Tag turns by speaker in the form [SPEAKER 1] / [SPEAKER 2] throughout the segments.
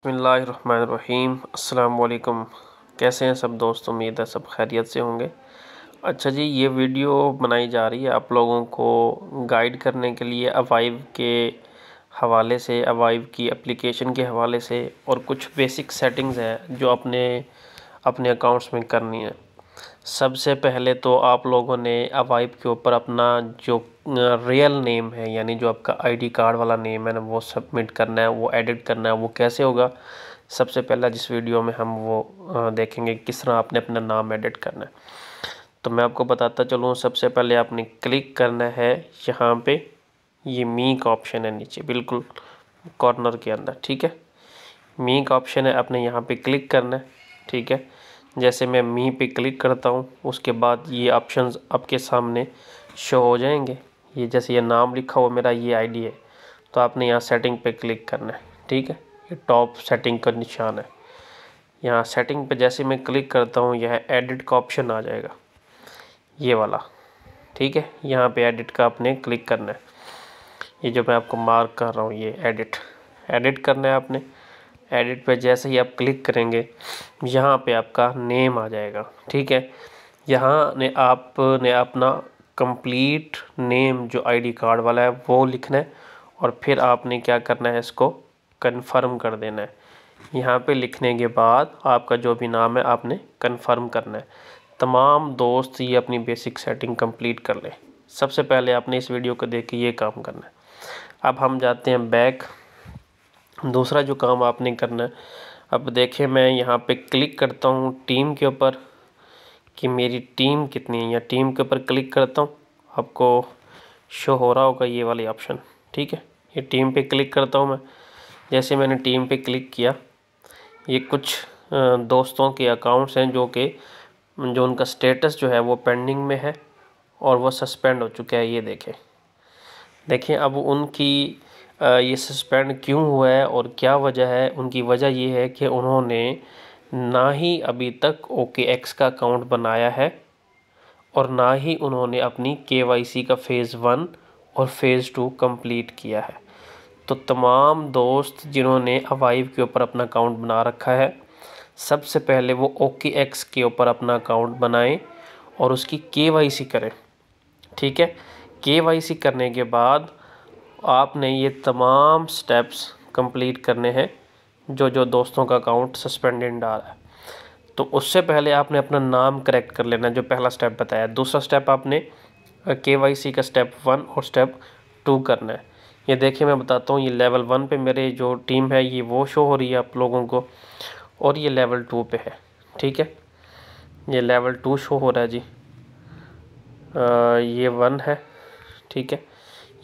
[SPEAKER 1] बिस्मिल्लाहिर्रहमानिर्रहीम। अस्सलाम वालेकुम। कैसे हैं सब दोस्त? उम्मीद है सब खैरियत से होंगे। अच्छा जी, ये वीडियो बनाई जा रही है आप लोगों को गाइड करने के लिए अवाइव के हवाले से, अवाइव की एप्लीकेशन के हवाले से, और कुछ बेसिक सेटिंग्स हैं जो अपने अकाउंट्स में करनी है। सबसे पहले तो आप लोगों ने अवाइव के ऊपर अपना जो रियल नेम है, यानी जो आपका आईडी कार्ड वाला नेम है ना, वो सबमिट करना है, वो एडिट करना है। वो कैसे होगा, सबसे पहला जिस वीडियो में हम वो देखेंगे किस तरह आपने अपना नाम एडिट करना है। तो मैं आपको बताता चलूँ। सबसे पहले आपने क्लिक करना है यहाँ पे, ये मी का ऑप्शन है नीचे बिल्कुल कॉर्नर के अंदर, ठीक है। मी का ऑप्शन है, आपने यहाँ पे क्लिक करना है, ठीक है। जैसे मैं मी पे क्लिक करता हूँ, उसके बाद ये ऑप्शंस आपके सामने शो हो जाएंगे। ये जैसे ये नाम लिखा हुआ मेरा, ये आईडी है, तो आपने यहाँ सेटिंग पे क्लिक करना है, ठीक है। ये टॉप सेटिंग का निशान है। यहाँ सेटिंग पे जैसे मैं क्लिक करता हूँ, यह एडिट का ऑप्शन आ जाएगा, ये वाला, ठीक है। यहाँ पे एडिट का आपने क्लिक करना है। ये जो मैं आपको मार्क कर रहा हूँ, ये एडिट करना है आपने। एडिट पे जैसे ही आप क्लिक करेंगे, यहाँ पे आपका नेम आ जाएगा, ठीक है। यहाँ ने आपने अपना कंप्लीट नेम जो आईडी कार्ड वाला है वो लिखना है, और फिर आपने क्या करना है, इसको कंफर्म कर देना है। यहाँ पे लिखने के बाद आपका जो भी नाम है आपने कंफर्म करना है। तमाम दोस्त ये अपनी बेसिक सेटिंग कंप्लीट कर लें। सबसे पहले आपने इस वीडियो को देख के ये काम करना है। अब हम जाते हैं बैक। दूसरा जो काम आपने करना है, अब देखें मैं यहाँ पे क्लिक करता हूँ टीम के ऊपर कि मेरी टीम कितनी है, या टीम के ऊपर क्लिक करता हूँ, आपको शो हो रहा होगा ये वाली ऑप्शन, ठीक है। ये टीम पे क्लिक करता हूँ मैं। जैसे मैंने टीम पे क्लिक किया, ये कुछ दोस्तों के अकाउंट्स हैं जो उनका स्टेटस जो है वो पेंडिंग में है और वो सस्पेंड हो चुका है। ये देखें अब उनकी ये सस्पेंड क्यों हुआ है और क्या वजह है। उनकी वजह ये है कि उन्होंने ना ही अभी तक OKX का अकाउंट बनाया है, और ना ही उन्होंने अपनी KYC का फ़ेज़ 1 और फ़ेज़ 2 कंप्लीट किया है। तो तमाम दोस्त जिन्होंने अवाइव के ऊपर अपना अकाउंट बना रखा है, सबसे पहले वो OKX के ऊपर अपना अकाउंट बनाएं और उसकी KYC करें, ठीक है। KYC करने के बाद आपने ये तमाम स्टेप्स कंप्लीट करने हैं जो दोस्तों का अकाउंट सस्पेंडेड आ रहा है। तो उससे पहले आपने अपना नाम करेक्ट कर लेना, जो पहला स्टेप बताया। दूसरा स्टेप आपने KYC का स्टेप 1 और स्टेप 2 करना है। ये देखिए मैं बताता हूँ, ये लेवल 1 पे मेरे जो टीम है ये वो शो हो रही है आप लोगों को, और ये लेवल 2 पे है, ठीक है। ये लेवल 2 शो हो रहा है जी। ये 1 है, ठीक है।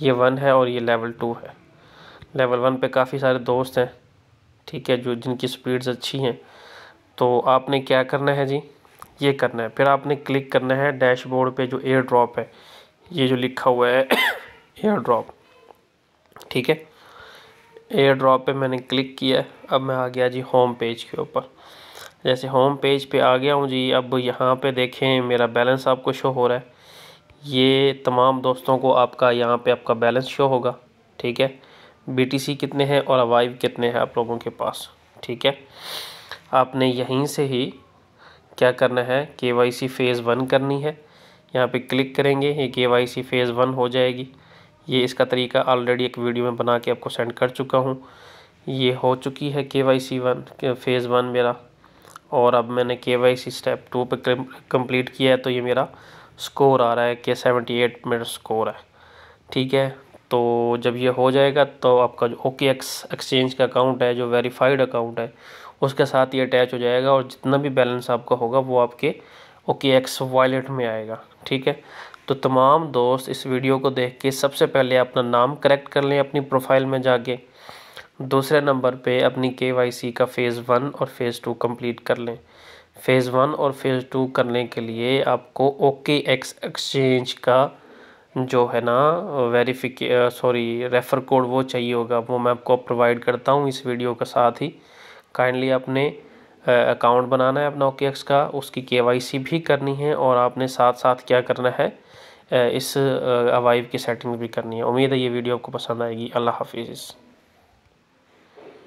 [SPEAKER 1] ये 1 है और ये लेवल 2 है। लेवल 1 पे काफ़ी सारे दोस्त हैं, ठीक है, जिनकी स्पीड्स अच्छी हैं। तो आपने क्या करना है जी, ये करना है। फिर आपने क्लिक करना है डैशबोर्ड पे जो एयर ड्रॉप है, ये जो लिखा हुआ है एयर ड्रॉप, ठीक है। एयर ड्रॉप पे मैंने क्लिक किया। अब मैं आ गया जी होम पेज के ऊपर। जैसे होम पेज पे आ गया हूँ जी, अब यहाँ पे देखें मेरा बैलेंस आपको शो हो रहा है। ये तमाम दोस्तों को आपका यहाँ पे आपका बैलेंस शो होगा, ठीक है। BTC कितने हैं और अवाइव कितने हैं आप लोगों के पास, ठीक है। आपने यहीं से ही क्या करना है, KYC फ़ेज़ 1 करनी है। यहाँ पे क्लिक करेंगे, ये KYC फ़ेज़ 1 हो जाएगी। ये इसका तरीका ऑलरेडी एक वीडियो में बना के आपको सेंड कर चुका हूँ। ये हो चुकी है KYC 1 फ़ेज़ 1 मेरा, और अब मैंने KYC स्टेप 2 पे कंप्लीट किया है। तो ये मेरा स्कोर आ रहा है कि 78 मेरा स्कोर है, ठीक है। तो जब ये हो जाएगा तो आपका जो OKX एक्सचेंज का अकाउंट है, जो वेरीफाइड अकाउंट है, उसके साथ ये अटैच हो जाएगा, और जितना भी बैलेंस आपका होगा वो आपके OKX वॉलेट में आएगा, ठीक है। तो तमाम दोस्त इस वीडियो को देख के सबसे पहले अपना नाम करेक्ट कर लें अपनी प्रोफाइल में जाके। दूसरे नंबर पे अपनी KYC का फ़ेज़ 1 और फ़ेज़ 2 कंप्लीट कर लें। फ़ेज़ 1 और फ़ेज़ 2 करने के लिए आपको OKX एक्सचेंज का जो है ना रेफ़र कोड वो चाहिए होगा, वो मैं आपको प्रोवाइड करता हूँ इस वीडियो के साथ ही। काइंडली आपने अकाउंट बनाना है अपना OKX का, उसकी KYC भी करनी है, और आपने साथ साथ क्या करना है, इस अवाइव की सेटिंग भी करनी है। उम्मीद है ये वीडियो आपको पसंद आएगी। अल्लाह हाफिज़।